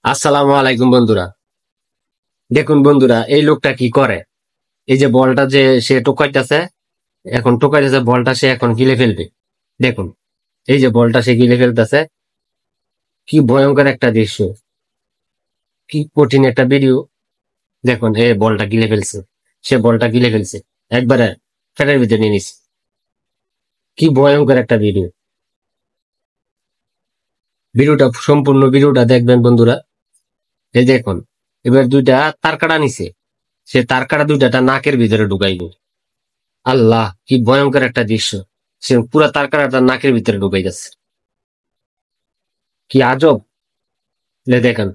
আসসালামু আলাইকুম বন্ধুরা। দেখুন বন্ধুরা, এই লোকটা কি করে। এই যে বলটা যে সে টোকাইতেছে, এখন টোকাইতেছে বলটা সে এখন গিলে ফেলবে। দেখুন, এই যে বলটা সে গিলে ফেলতেছে। কি ভয়ঙ্কর একটা দৃশ্য, কি কঠিন একটা ভিডিও। দেখুন, এ বলটা গিলে ফেলছে, সে বলটা গিলে ফেলছে একবারে, ফ্যাটের ভিতরে নিয়ে নিছে। কি ভয়ঙ্কর একটা ভিডিও। ভিডিওটা সম্পূর্ণ ভিডিওটা দেখবেন বন্ধুরা। এই দেখুন, এবার দুইটা তার কাটা নিছে, সে তার কাটা দুইটা তার নাকের ভিতরে ঢুকাইল। আল্লাহ, কি ভয়ঙ্কর একটা দৃশ্য। সে পুরা তার কাটা তার নাকের ভিতরে ঢুকাই যাচ্ছে। কি আজব। দেখেন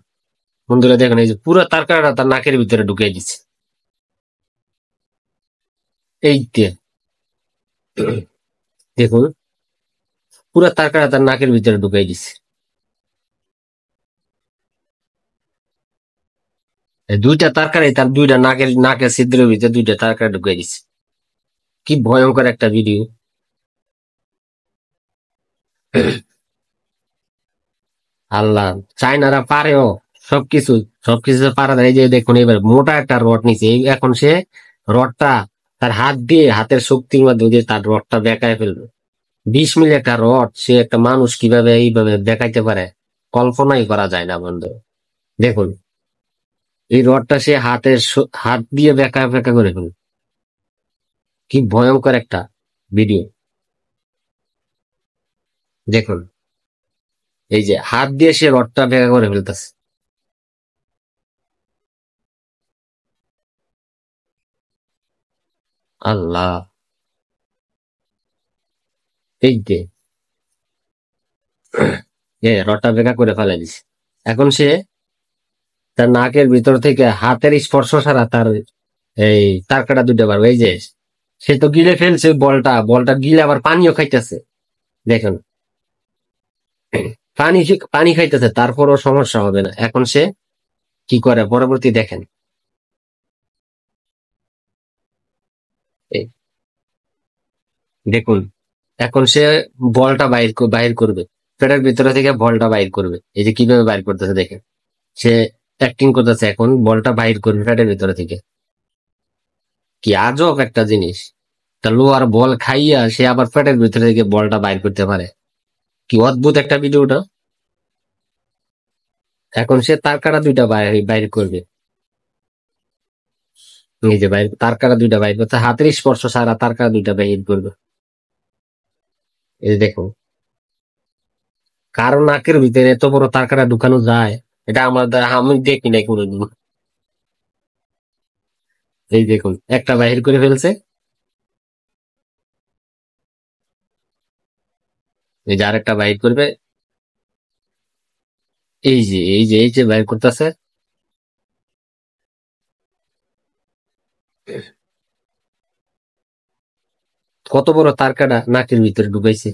বন্ধুরা, দেখেন এই যে পুরা তার কাটা তার নাকের ভিতরে ঢুকাই দিচ্ছে। এই যে দেখুন, পুরা তার কাটা তার নাকের ভিতরে ঢুকাই দিচ্ছে। এই দুইটা তার কাটাই তার দুইটা নাকের ছিদ্রের ভিতরে দুইটা তার কাটা ঢুকাই দিচ্ছে। কি ভয়ঙ্কর একটা ভিডিও। আল্লাহ, চায়নারা পারেও সবকিছু, সবকিছু পারা যায়। এই যে দেখুন, এবার মোটা একটা রড নিছে, এখন সে রডটা তার হাত দিয়ে, হাতের শক্তির মাধ্যমে দিয়ে তার রডটা বেঁকায় ফেলবে। 20 মিলি একটা রড সে একটা মানুষ কিভাবে এইভাবে দেখাইতে পারে, কল্পনাই করা যায় না বন্ধু। দেখুন, এই রডটা সে হাত দিয়ে বেঁকা বেঁকা করে ফেলবে। কি ভয়ঙ্কর একটা ভিডিও। দেখুন, এই যে হাত দিয়ে সে রডটা বেঁকা করে ফেলতেছে। আল্লাহ, এই যে রডটা বেঁকা করে ফেলে দিছে। এখন সে তার নাকের ভিতর থেকে হাতের স্পর্শ ছাড়া তার এই তার কাটা দুটো পারবে। এই যে সে তো গিলে ফেলছে বলটা, বলটা গিলে আবার পানিও খাইতেছে। দেখুন, পানি খাইতেছে, তারপরও সমস্যা হবে না। এখন সে কি করে পরবর্তী দেখেন। এই দেখুন, এখন সে বলটা বাইর করবে, পেটের ভিতরে থেকে বলটা বাইর করবে। এই যে কিভাবে বাইর করতেছে দেখেন, সে অ্যাক্টিং করতেছে, এখন বলটা বাইর করবে পেটের ভিতরে থেকে। কি আজব একটা জিনিস। তা লোয়ার বল খাইয়া সে আবার পেটের ভিতরে থেকে বলটা বাইর করতে পারে। কি অদ্ভুত একটা ভিডিওটা। এখন সে তার কাটা দুইটা বাইর করবে। এই যে বাইর তার কাটা দুইটা বাইর করতে, হাতের স্পর্শ ছাড়া তার কাটা দুইটা বাইর করবে। এই যে দেখো, কারো নাকের ভিতরে এত বড় তার কাটা ঢুকানো যায়, এটা আমার দ্বারা আমি দেখি নাই কোনোদিন। এই দেখুন, একটা বাহির করে ফেলছে। এই যে আরেকটা বাহির করবে। এই যে বাইর করতেছে। কত বড় তার কাটা নাকের ভিতরে ঢুকাইছে।